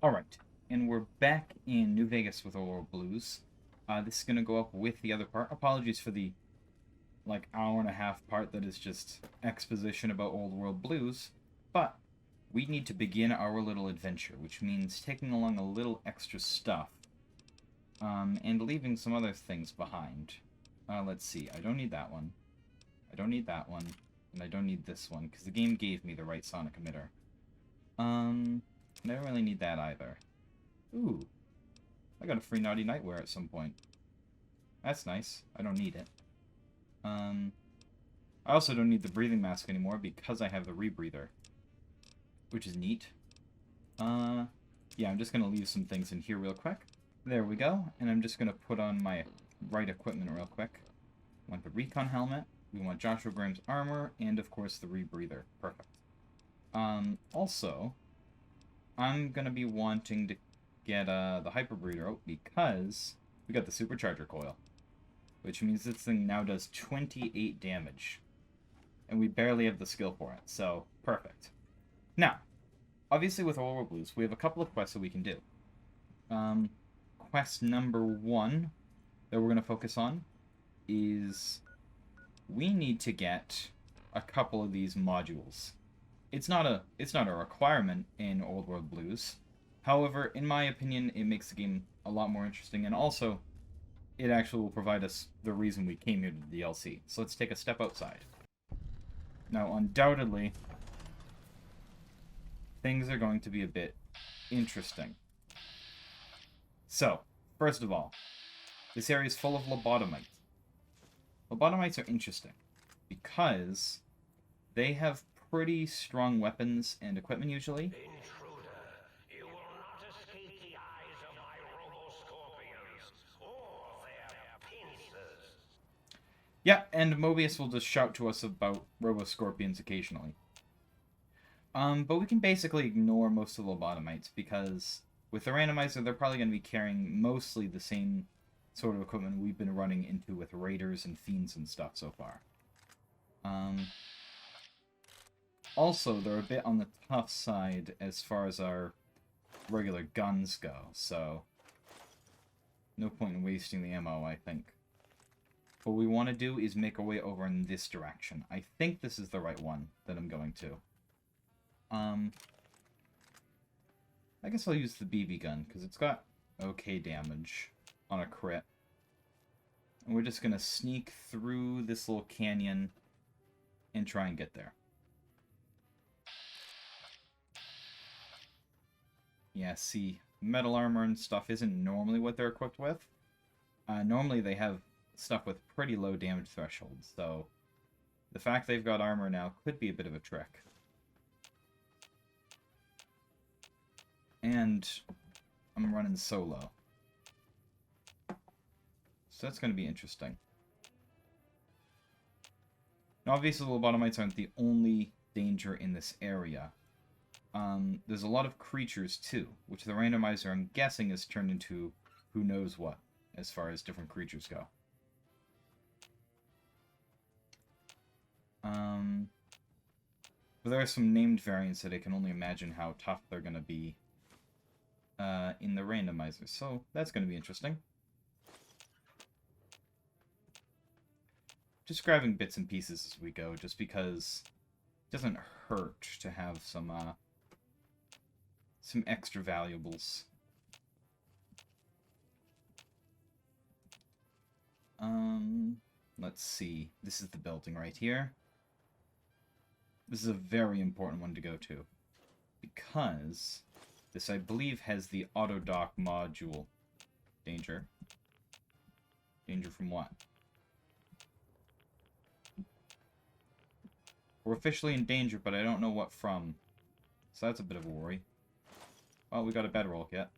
Alright, and we're back in New Vegas with Old Blues. This is going to go up with the other part. Apologies for the, hour and a half part that is just exposition about Old World Blues, but we need to begin our little adventure, which means taking along a little extra stuff, and leaving some other things behind. Let's see, I don't need that one. I don't need that one, and I don't need this one, because the game gave me the right sonic emitter. And I don't really need that either. Ooh. I got a free Naughty Nightwear at some point. That's nice. I don't need it. I also don't need the breathing mask anymore because I have the rebreather. Which is neat. Yeah, I'm just going to leave some things in here real quick. There we go. And I'm just going to put on my right equipment real quick. We want the recon helmet. We want Joshua Graham's armor. And, of course, the rebreather. Perfect. Also, I'm going to be wanting to get the hyperbreather out because we got the supercharger coil. Which means this thing now does 28 damage. And we barely have the skill for it, so perfect. Now, obviously with Old World Blues, we have a couple of quests that we can do. Quest number 1 that we're going to focus on is we need to get a couple of these modules. It's not a requirement in Old World Blues. However, in my opinion, it makes the game a lot more interesting, and also, it actually will provide us the reason we came here to the DLC. So let's take a step outside. Now, undoubtedly, things are going to be a bit interesting. So, first of all, this area is full of lobotomites. Lobotomites are interesting because they have pretty strong weapons and equipment usually. Intruder, you will not escape the eyes of my Robo-Scorpions or their pincers. Yeah, and Mobius will just shout to us about Robo-Scorpions occasionally. But we can basically ignore most of the lobotomites because with the randomizer, they're probably going to be carrying mostly the same sort of equipment we've been running into with raiders and fiends and stuff so far. Also, they're a bit on the tough side as far as our regular guns go, so no point in wasting the ammo, I think. What we want to do is make our way over in this direction. I think this is the right one that I'm going to. I guess I'll use the BB gun, because it's got okay damage on a crit. And we're just going to sneak through this little canyon and try and get there. Yeah, see, metal armor and stuff isn't normally what they're equipped with. Normally they have stuff with pretty low damage thresholds, so the fact they've got armor now could be a bit of a trick. And I'm running solo. So that's going to be interesting. Now, obviously, the lobotomites aren't the only danger in this area. There's a lot of creatures, too, which the randomizer, I'm guessing, has turned into who knows what, as far as different creatures go. But there are some named variants that I can only imagine how tough they're going to be in the randomizer, so that's going to be interesting. Just grabbing bits and pieces as we go, just because it doesn't hurt to have some extra valuables. Let's see. This is the building right here. This is a very important one to go to, because this, I believe, has the auto dock module. Danger. Danger from what? We're officially in danger, but I don't know what from. So that's a bit of a worry. Well, we got a bedroll yet.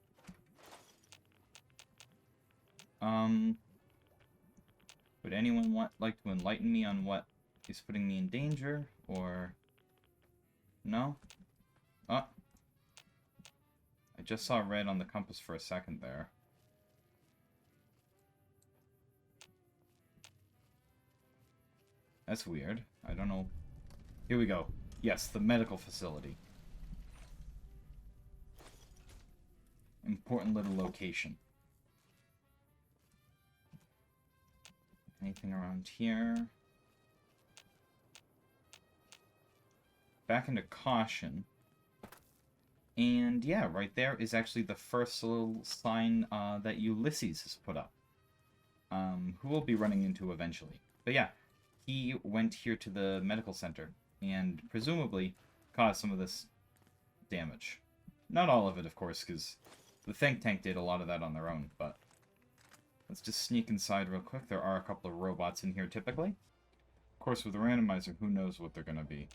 Would anyone like to enlighten me on what is putting me in danger, or... No? Oh. I just saw red on the compass for a second there. That's weird. I don't know. Here we go. Yes, the medical facility. important little location. Anything around here? Back into caution. And yeah, right there is actually the first little sign that Ulysses has put up. Who we'll be running into eventually. But yeah, he went here to the medical center and presumably caused some of this damage. Not all of it, of course, because the think tank did a lot of that on their own, but let's just sneak inside real quick. There are a couple of robots in here typically. Of course, with the randomizer, who knows what they're going to be.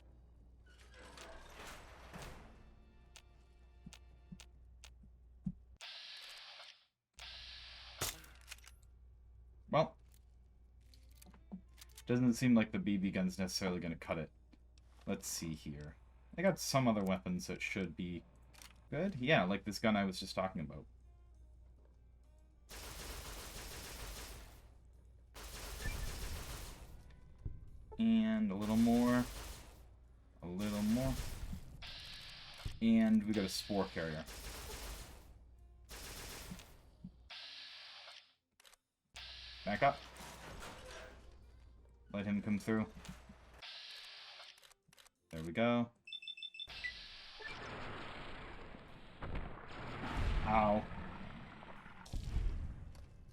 Well, doesn't seem like the BB gun's necessarily going to cut it. Let's see here. I got some other weapons that should be good. Yeah, like this gun I was just talking about. And a little more. A little more. And we got a spore carrier. Back up. Let him come through. There we go. Ow.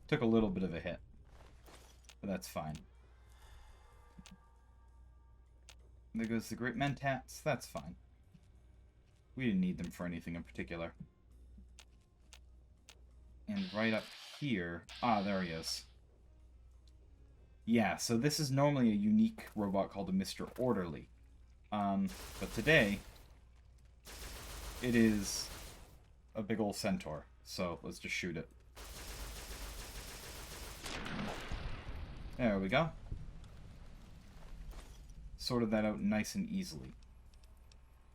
Took a little bit of a hit. But that's fine. There goes the great mentats. That's fine. We didn't need them for anything in particular. And right up here... Ah, there he is. Yeah, so this is normally a unique robot called a Mr. Orderly. But today, it is a big old centaur. So let's just shoot it. There we go. Sorted that out nice and easily.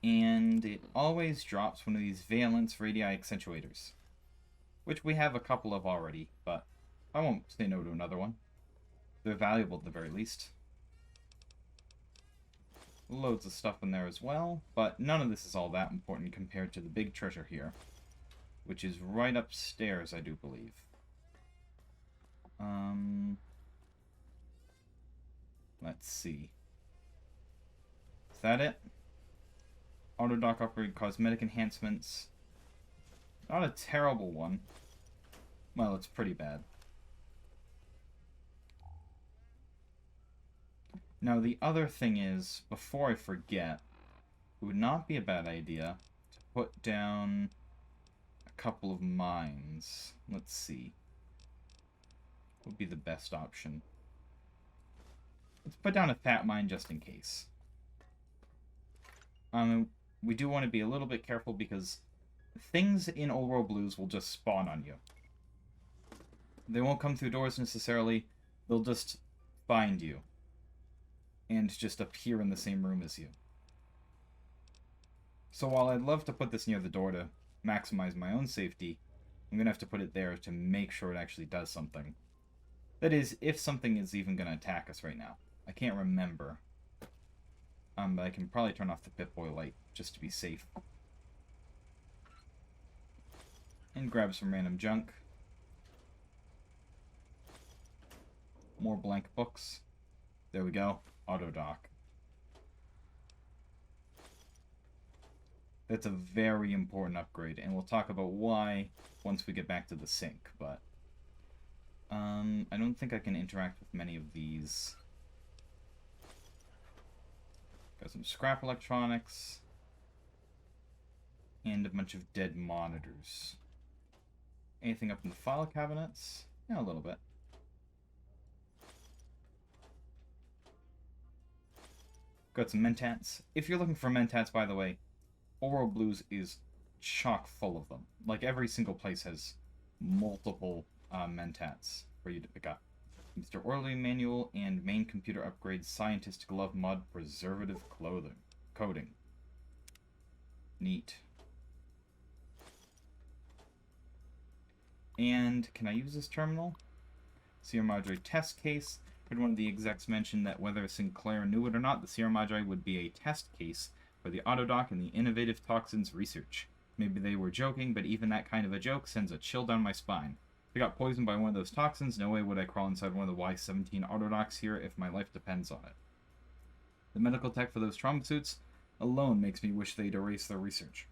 And it always drops one of these valence radii accentuators. Which we have a couple of already, but I won't say no to another one. They're valuable at the very least. Loads of stuff in there as well, but none of this is all that important compared to the big treasure here. Which is right upstairs, I do believe. Let's see. Is that it? Auto dock upgrade, cosmetic enhancements. Not a terrible one. Well, it's pretty bad. Now, the other thing is, before I forget, it would not be a bad idea to put down a couple of mines. Let's see. What would be the best option? Let's put down a fat mine just in case. We do want to be a little bit careful because things in Old World Blues will just spawn on you. They won't come through doors necessarily. They'll just find you. And just appear in the same room as you. So while I'd love to put this near the door to maximize my own safety, I'm going to have to put it there to make sure it actually does something. That is, if something is even going to attack us right now. I can't remember. But I can probably turn off the Pip-Boy light, just to be safe. And grab some random junk. More blank books. There we go. Auto dock. That's a very important upgrade, and we'll talk about why once we get back to the sink, but... I don't think I can interact with many of these. Got some scrap electronics. And a bunch of dead monitors. Anything up in the file cabinets? Yeah, a little bit. Got some mentats. If you're looking for mentats, by the way, Old World Blues is chock full of them. Like, every single place has multiple mentats for you to pick up. Mr. Orderly Manual and Main Computer Upgrade Scientist Glove Mod Preservative Coating. Neat. And can I use this terminal? Sierra Madre test case. Heard one of the execs mention that whether Sinclair knew it or not, the Sierra Madre would be a test case for the Autodoc and the Innovative Toxins research. Maybe they were joking, but even that kind of a joke sends a chill down my spine. If I got poisoned by one of those toxins, no way would I crawl inside one of the Y-17 autodocs here if my life depends on it. The medical tech for those trauma suits alone makes me wish they'd erase their research.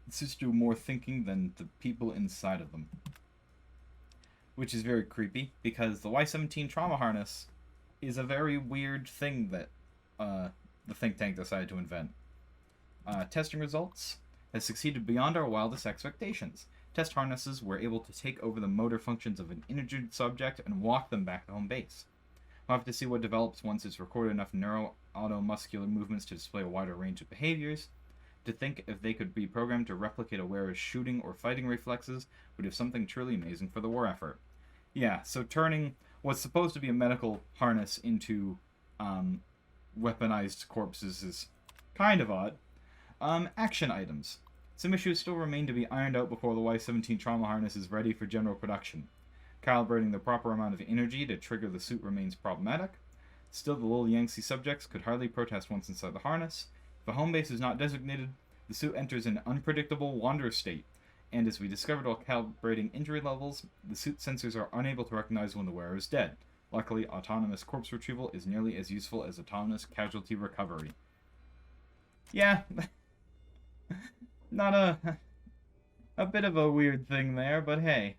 The suits do more thinking than the people inside of them. Which is very creepy, because the Y-17 trauma harness is a very weird thing that the think tank decided to invent. Testing results has succeeded beyond our wildest expectations. Test harnesses were able to take over the motor functions of an injured subject and walk them back to home base. We'll have to see what develops once it's recorded enough neuroautomuscular movements to display a wider range of behaviors. To think if they could be programmed to replicate a wearer's shooting or fighting reflexes would have something truly amazing for the war effort. Yeah, so turning what's supposed to be a medical harness into weaponized corpses is kind of odd. Action items. Some issues still remain to be ironed out before the Y-17 trauma harness is ready for general production. Calibrating the proper amount of energy to trigger the suit remains problematic. Still, the little Yangtze subjects could hardly protest once inside the harness. If a home base is not designated, the suit enters an unpredictable wander state, and as we discovered while calibrating injury levels, the suit sensors are unable to recognize when the wearer is dead. Luckily, autonomous corpse retrieval is nearly as useful as autonomous casualty recovery. Yeah, not a bit of a weird thing there, but hey,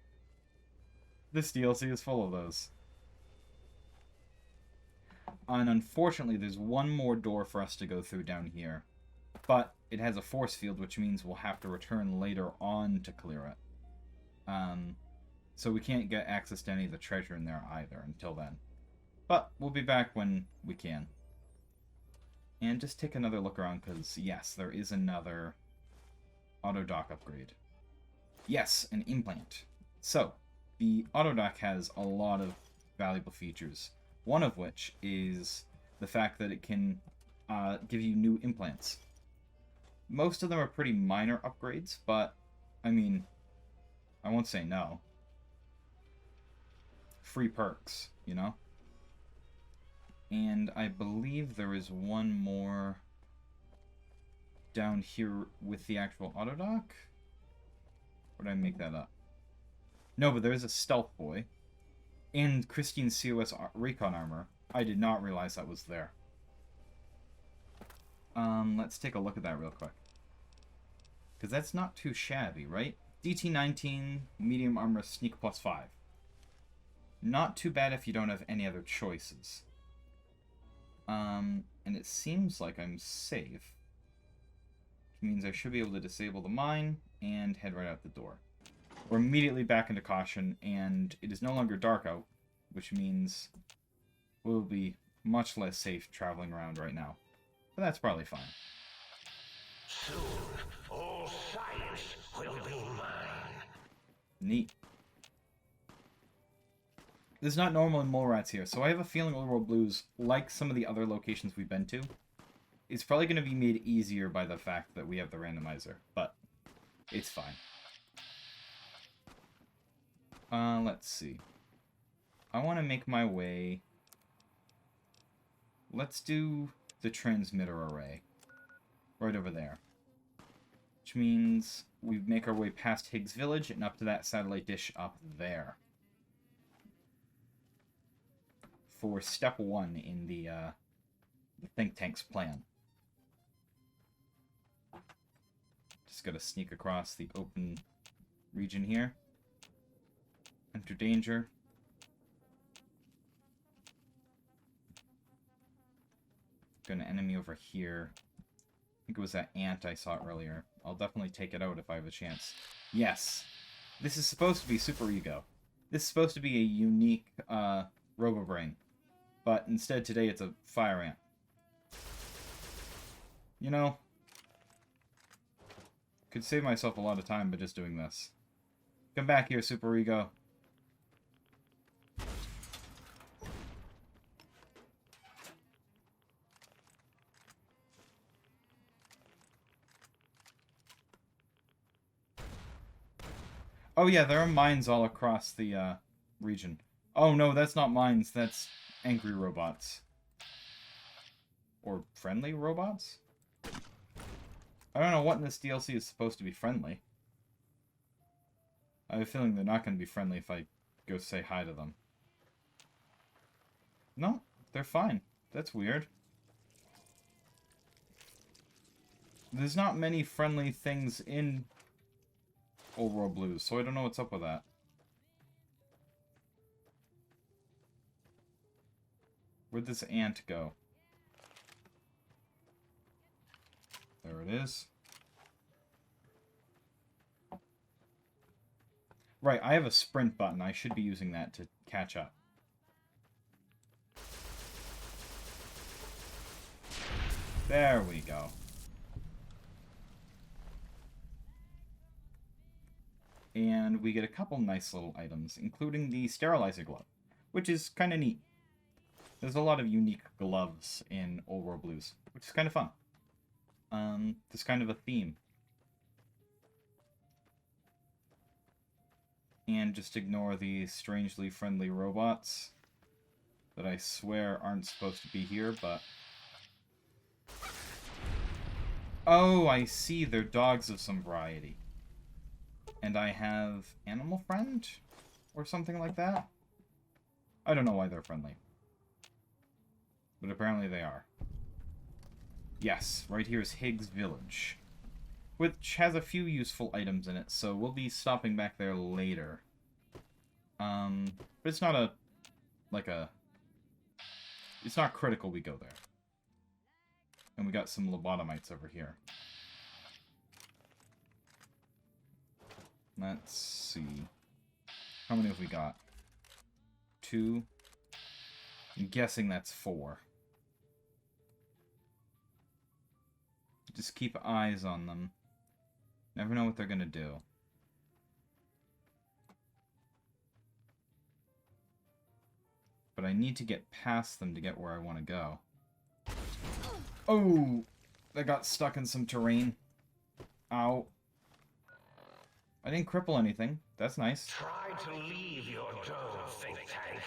this DLC is full of those. And unfortunately, there's one more door for us to go through down here. But it has a force field, which means we'll have to return later on to clear it. So we can't get access to any of the treasure in there either until then. But we'll be back when we can. And just take another look around, because yes, there is another autodoc upgrade. Yes, an implant. So, the autodoc has a lot of valuable features. One of which is the fact that it can give you new implants. Most of them are pretty minor upgrades, but, I mean, I won't say no. Free perks, you know? And I believe there is one more down here with the actual autodoc? Or did I make that up? No, but there is a stealth boy. And Christine's COS recon armor. I did not realize that was there. Let's take a look at that real quick. Because that's not too shabby, right? DT-19, medium armor, sneak +5. Not too bad if you don't have any other choices. And it seems like I'm safe. Which means I should be able to disable the mine and head right out the door. We're immediately back into caution, and it is no longer dark out, which means we'll be much less safe traveling around right now. But that's probably fine. Soon, all science will be mine. Neat. There's not normal mole rats here, so I have a feeling Overworld Blues, like some of the other locations we've been to, is probably going to be made easier by the fact that we have the randomizer, but it's fine. Let's see. I want to make my way... Let's do the transmitter array. Right over there. Which means we make our way past Higgs Village and up to that satellite dish up there. For step 1 in the think tank's plan. Just gotta sneak across the open region here. Enter danger. Got an enemy over here. I think it was that ant I saw earlier. I'll definitely take it out if I have a chance. Yes! This is supposed to be Super Ego. This is supposed to be a unique Robo-Brain. But instead today it's a fire ant. You know, could save myself a lot of time by just doing this. Come back here, Super Ego. Oh yeah, there are mines all across the region. Oh no, that's not mines, that's angry robots. Or friendly robots? I don't know what in this DLC is supposed to be friendly. I have a feeling they're not going to be friendly if I go say hi to them. No, they're fine. That's weird. There's not many friendly things in Old World Blues, so I don't know what's up with that. Where'd this ant go? There it is. Right, I have a sprint button. I should be using that to catch up. There we go. And we get a couple nice little items, including the sterilizer glove, which is kind of neat. There's a lot of unique gloves in Old World Blues, which is kind of fun. There's kind of a theme. And just ignore these strangely friendly robots that I swear aren't supposed to be here, but... Oh, I see. They're dogs of some variety. And I have Animal Friend? Or something like that? I don't know why they're friendly. But apparently they are. Yes, right here is Higgs Village. Which has a few useful items in it, so we'll be stopping back there later. But it's not a... It's not critical we go there. And we got some lobotomites over here. Let's see. How many have we got? 2. I'm guessing that's 4. Just keep eyes on them. Never know what they're gonna do. But I need to get past them to get where I want to go. Oh! I got stuck in some terrain. Ow. I didn't cripple anything. That's nice. Try to leave your dome, think tank,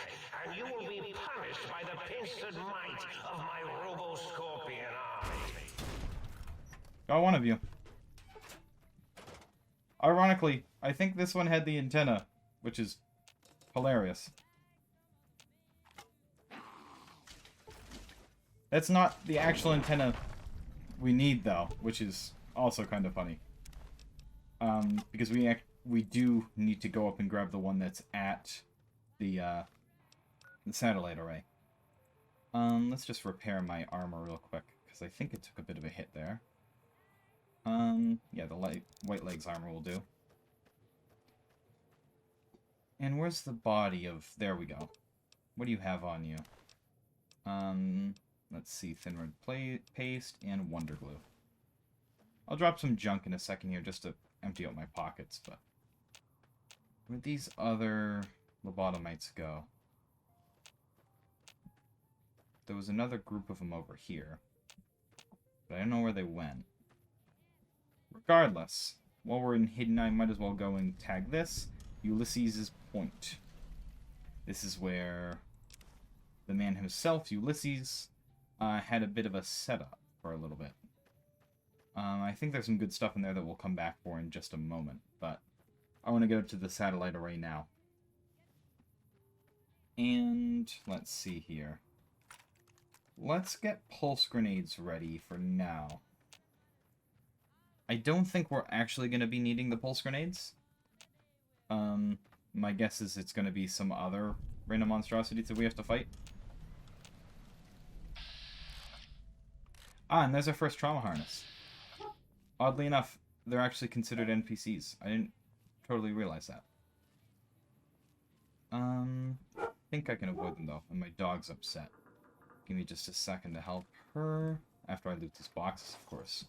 and you will be punished by the pincered might of my Robo-Scorpion army. Got one of you. Ironically, I think this one had the antenna, which is hilarious. That's not the actual antenna we need, though, which is also kind of funny. Because we do need to go up and grab the one that's at the satellite array. Let's just repair my armor real quick, because I think it took a bit of a hit there. Yeah, the white legs armor will do. And where's the body of... There we go. What do you have on you? Let's see, thin red paste and wonder glue. I'll drop some junk in a second here just to empty out my pockets, but... Where'd these other lobotomites go? There was another group of them over here. But I don't know where they went. Regardless, while we're in Hidden, I might as well go and tag this. Ulysses' Point. This is where the man himself, Ulysses, had a bit of a setup for a little bit. I think there's some good stuff in there that we'll come back for in just a moment, but I want to go to the satellite array now. And let's see here. Let's get pulse grenades ready for now. I don't think we're actually going to be needing the pulse grenades. My guess is it's going to be some other random monstrosities that we have to fight. Ah, and there's our first trauma harness. Oddly enough, they're actually considered NPCs. I didn't totally realize that. I think I can avoid them, though, and my dog's upset. Give me just a second to help her, after I loot these boxes, of course.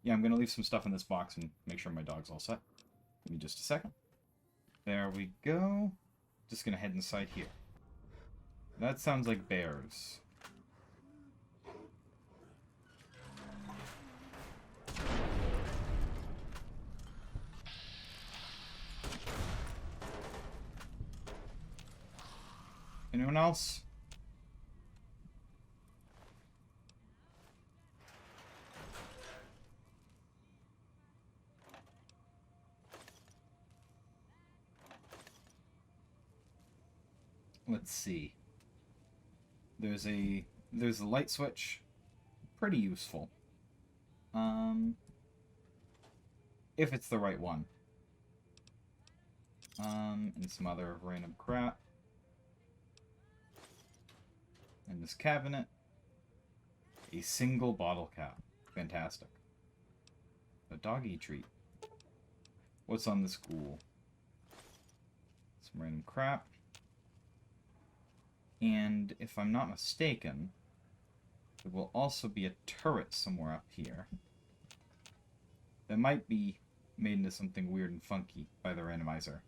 Yeah, I'm going to leave some stuff in this box and make sure my dog's all set. Give me just a second. There we go. Just going to head inside here. That sounds like bears. Anyone else? let's see. There's a light switch. Pretty useful. If it's the right one. And some other random crap. In this cabinet. A single bottle cap. Fantastic. A doggy treat. What's on this ghoul? Some random crap. And if I'm not mistaken, there will also be a turret somewhere up here. That might be made into something weird and funky by the randomizer.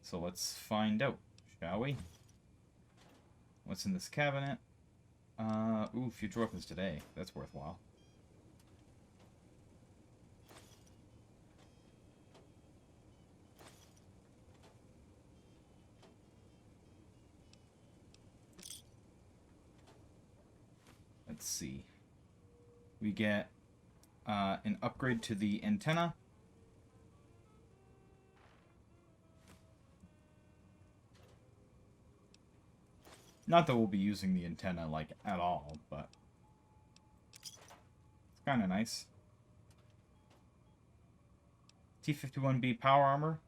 So let's find out, shall we? What's in this cabinet? Ooh, future weapons today. That's worthwhile. Let's see. We get an upgrade to the antenna. Not that we'll be using the antenna, like, at all, but it's kind of nice. T-51B power armor.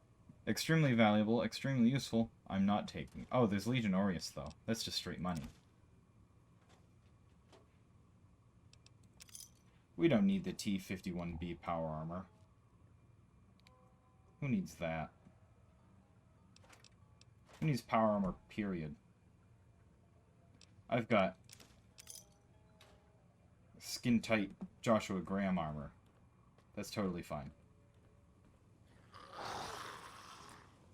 Extremely valuable, extremely useful. I'm not taking... Oh, there's Legion Aureus, though. That's just straight money. We don't need the T-51B power armor. Who needs that? Who needs power armor, period? I've got skin-tight Joshua Graham armor. That's totally fine.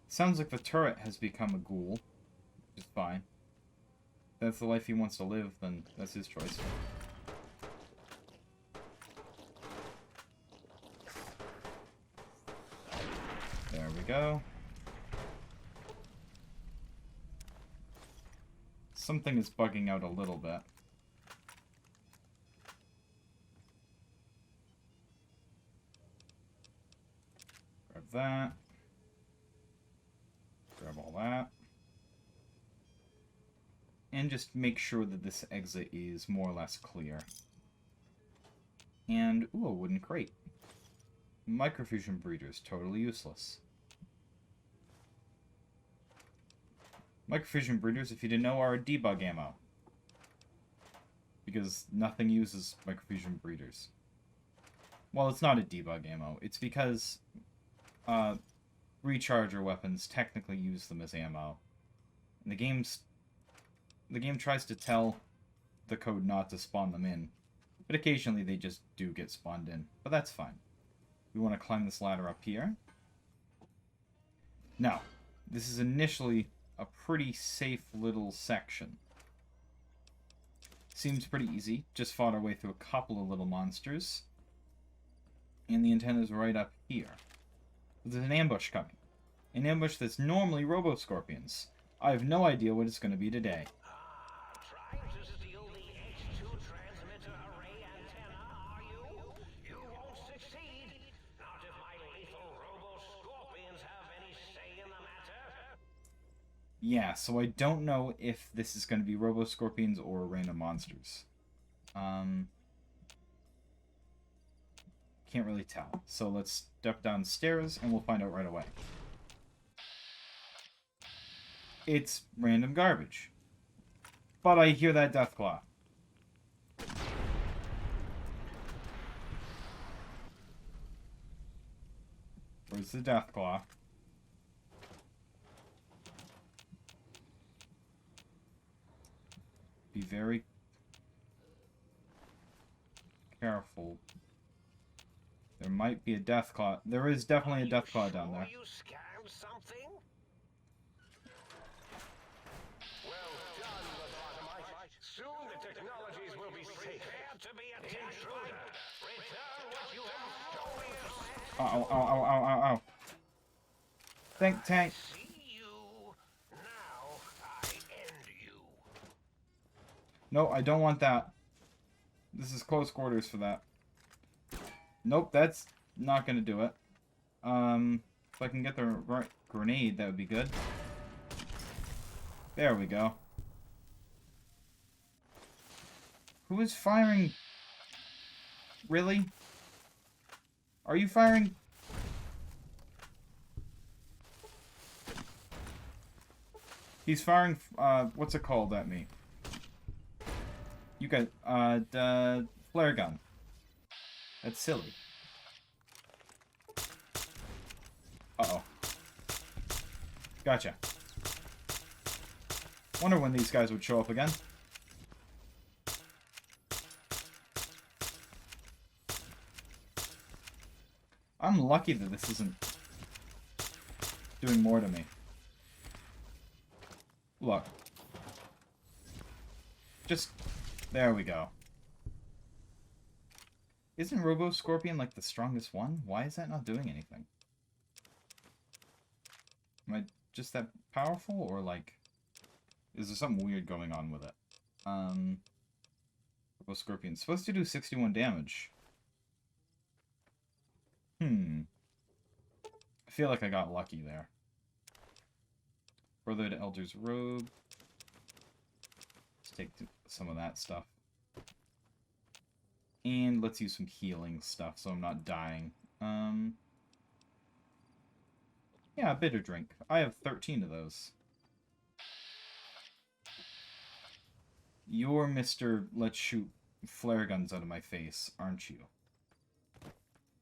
Sounds like the turret has become a ghoul. Which is fine. If that's the life he wants to live, then that's his choice. There we go. Something is bugging out a little bit. Grab that. Grab all that. And just make sure that this exit is more or less clear. And, ooh, a wooden crate. Microfusion breeders, totally useless. Microfusion breeders, if you didn't know, are a debug ammo. Because nothing uses microfusion breeders. Well, it's not a debug ammo. It's because recharger weapons technically use them as ammo. And the game tries to tell the code not to spawn them in. But occasionally they just do get spawned in. But that's fine. We want to climb this ladder up here. Now, this is initially a pretty safe little section. Seems pretty easy. Just fought our way through a couple of little monsters. And the antenna's right up here. There's an ambush coming. An ambush that's normally Robo-Scorpions. I have no idea what it's going to be today. Trying to steal the X-2 transmitter array antenna, are you? You won't succeed. Not if my lethal Robo-Scorpions have any say in the matter. Yeah, so I don't know if this is going to be Robo-Scorpions or random monsters. Can't really tell. So let's step downstairs and we'll find out right away. It's random garbage. But I hear that Deathclaw. Where's the Deathclaw? Be very careful. There might be a Deathclaw. There is definitely a Deathclaw down there. You scanned something? Well done, Lobotomite. Soon the technologies will be safe. Prepare to be an intruder. Return what you have stolen. Ow, ow, ow, ow, ow, ow. Think tank. See you. Now I end you. No, I don't want that. This is close quarters for that. Nope, that's not gonna do it. If I can get the right grenade, that would be good. There we go. Who is firing? Really? Are you firing? He's firing, what's it called at me? You got, the flare gun. That's silly. Uh-oh. Gotcha. Wonder when these guys would show up again. I'm lucky that this isn't doing more to me. Look. Just... There we go. Isn't Robo-Scorpion like the strongest one? Why is that not doing anything? Am I just that powerful, or like... Is there something weird going on with it? Robo-Scorpion's supposed to do 61 damage. I feel like I got lucky there. Brother to Elder's Robe. Let's take some of that stuff. And let's use some healing stuff so I'm not dying. Yeah, a bitter drink. I have 13 of those. You're Mr. Let's shoot flare guns out of my face, aren't you?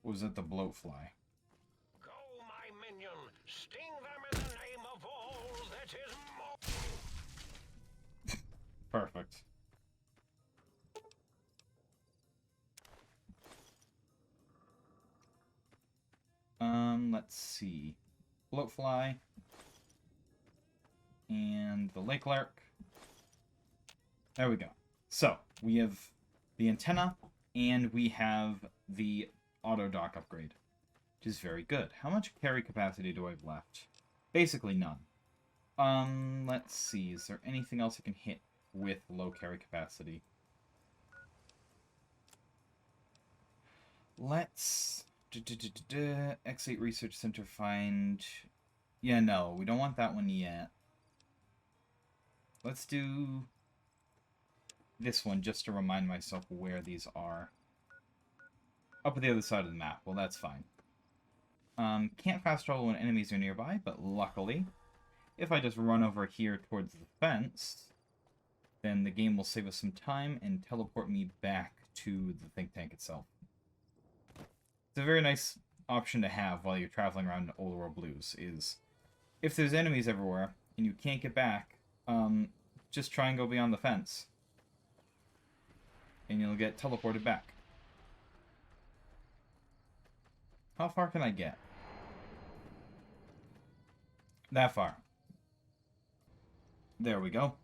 Or was that the bloatfly? Go, my minion! Sting them in the name of all that is more. Perfect. Let's see. Bloatfly. And the lake lark. There we go. So, we have the antenna, and we have the auto dock upgrade, which is very good. How much carry capacity do I have left? Basically none. Let's see. Is there anything else I can hit with low carry capacity? Let's... X8 Research Center find... Yeah, no, we don't want that one yet. Let's do this one just to remind myself where these are. Up at the other side of the map. Well, that's fine. Can't fast travel when enemies are nearby, but luckily, if I just run over here towards the fence, then the game will save us some time and teleport me back to the think tank itself. It's a very nice option to have while you're traveling around Old World Blues, is if there's enemies everywhere and you can't get back, just try and go beyond the fence. And you'll get teleported back. How far can I get? That far. There we go.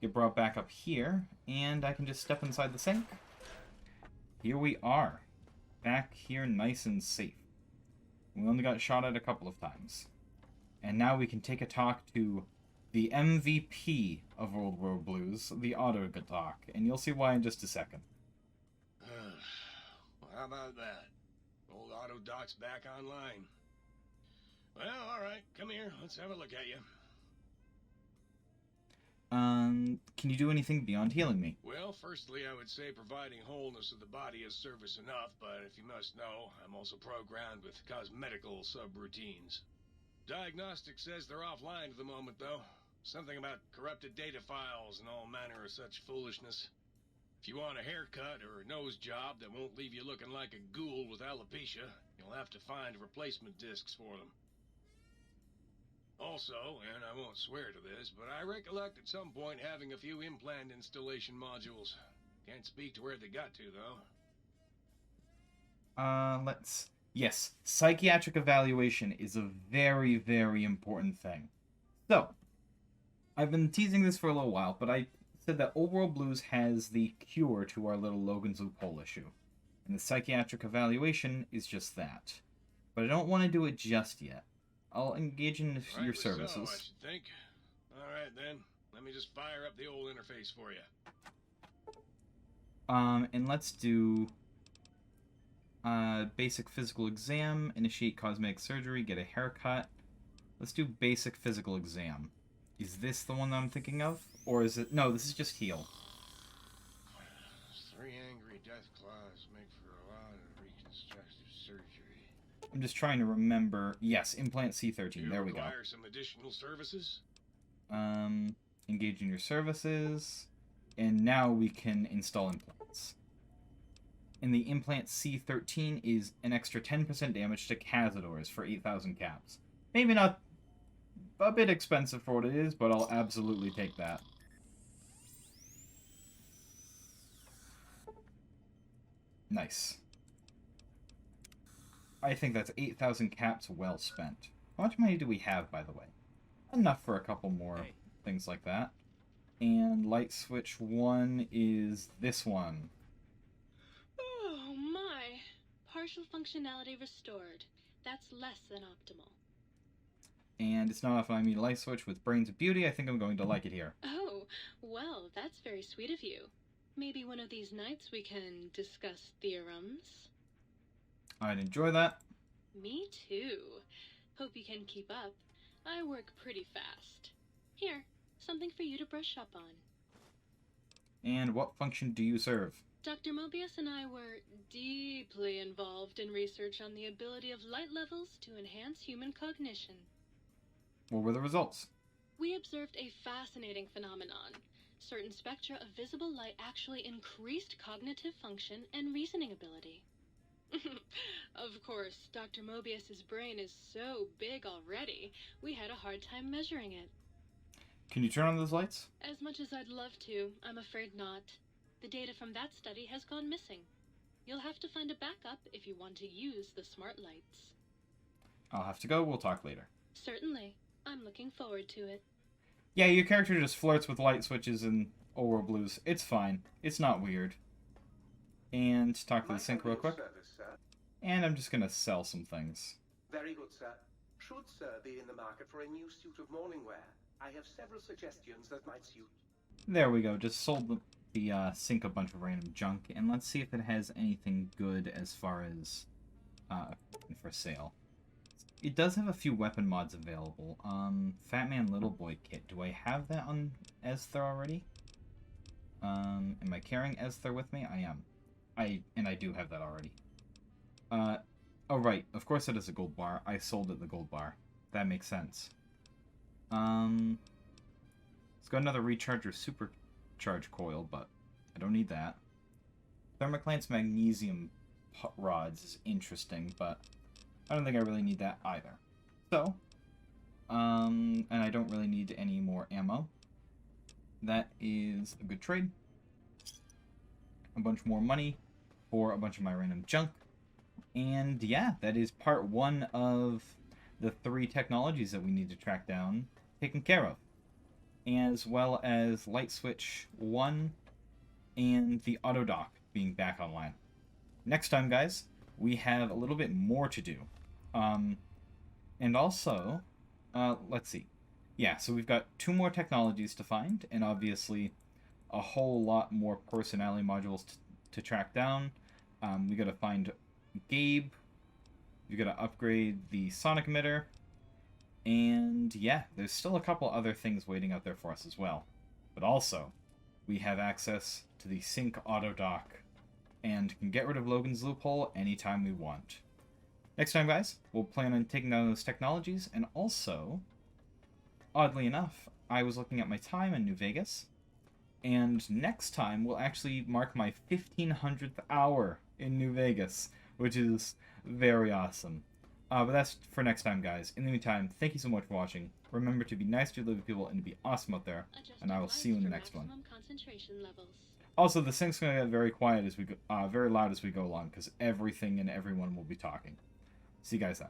Get brought back up here, and I can just step inside the sink. Here we are. Back here nice and safe. We only got shot at a couple of times. And now we can take a talk to the MVP of Old World Blues, the Auto Dock, and you'll see why in just a second. Well, how about that? Old Auto Dock's back online. Well, alright, come here, let's have a look at you. Can you do anything beyond healing me? Well, firstly, I would say providing wholeness of the body is service enough, but if you must know, I'm also programmed with cosmetical subroutines. Diagnostic says they're offline at the moment, though. Something about corrupted data files and all manner of such foolishness. If you want a haircut or a nose job that won't leave you looking like a ghoul with alopecia, you'll have to find replacement discs for them. Also, and I won't swear to this, but I recollect at some point having a few implant installation modules. Can't speak to where they got to, though. Yes, psychiatric evaluation is a very, very important thing. So, I've been teasing this for a little while, but I said that Old World Blues has the cure to our little Logan's Loophole issue. And the psychiatric evaluation is just that. But I don't want to do it just yet. I'll engage in your services. So, I should think. Alright then, let me just fire up the old interface for you. And let's do basic physical exam, initiate cosmetic surgery, get a haircut. Let's do basic physical exam. Is this the one that I'm thinking of? Or is it... No, this is just heal. 3 angry death claws make for a lot of reconstructive surgery. I'm just trying to remember... Yes, implant C13. There we go. Require some additional services? Engage in your services. And now we can install implants. And the implant C13 is an extra 10% damage to Cazadors for 8,000 caps. Maybe not a bit expensive for what it is, but I'll absolutely take that. Nice. I think that's 8,000 caps well spent. How much money do we have, by the way? Enough for a couple more things like that. And light switch 1 is this one. Oh my! Partial functionality restored. That's less than optimal. And it's not often I meet a light switch with Brains of Beauty. I think I'm going to like it here. Oh, well, that's very sweet of you. Maybe one of these nights we can discuss theorems? I'd enjoy that. Me too. Hope you can keep up. I work pretty fast. Here, something for you to brush up on. And what function do you serve? Dr. Mobius and I were deeply involved in research on the ability of light levels to enhance human cognition. What were the results? We observed a fascinating phenomenon. Certain spectra of visible light actually increased cognitive function and reasoning ability. Of course, Dr. Mobius's brain is so big already, we had a hard time measuring it. Can you turn on those lights? As much as I'd love to, I'm afraid not. The data from that study has gone missing. You'll have to find a backup if you want to use the smart lights. I'll have to go. We'll talk later. Certainly. I'm looking forward to it. Yeah, your character just flirts with light switches and Oral Blues. It's fine. It's not weird. And talk to the sync real quick. Service, sir. And I'm just going to sell some things. Very good, sir. Should, sir, be in the market for a new suit of morning wear. I have several suggestions that might suit. There we go. Just sold the sync a bunch of random junk. And let's see if it has anything good as far as for sale. It does have a few weapon mods available. Fat Man Little Boy kit. Do I have that on Esther already? Am I carrying Esther with me? I am. I do have that already. Oh right, of course it is a gold bar. I sold it the gold bar. That makes sense. Let's go another recharger supercharge coil, but I don't need that. Thermoclance magnesium rods is interesting, but I don't think I really need that either. So, and I don't really need any more ammo. That is a good trade. A bunch more money for a bunch of my random junk. And yeah, that is part 1 of the 3 technologies that we need to track down, taken care of. As well as Light Switch 1 and the auto dock being back online. Next time, guys, we have a little bit more to do. And also, let's see. Yeah, so we've got 2 more technologies to find, and obviously a whole lot more personality modules to track down. We gotta find Gabe. We gotta upgrade the sonic emitter. And yeah, there's still a couple other things waiting out there for us as well. But also, we have access to the Sync Auto Dock and can get rid of Logan's Loophole anytime we want. Next time, guys, we'll plan on taking down those technologies, and also, oddly enough, I was looking at my time in New Vegas, and next time will actually mark my 1500th hour in New Vegas, which is very awesome. But that's for next time, guys. In the meantime, thank you so much for watching. Remember to be nice to your living people and to be awesome out there, and I will see you in the next one. Also, the sync's going to get very quiet as we go, very loud as we go along, because everything and everyone will be talking. See you guys then.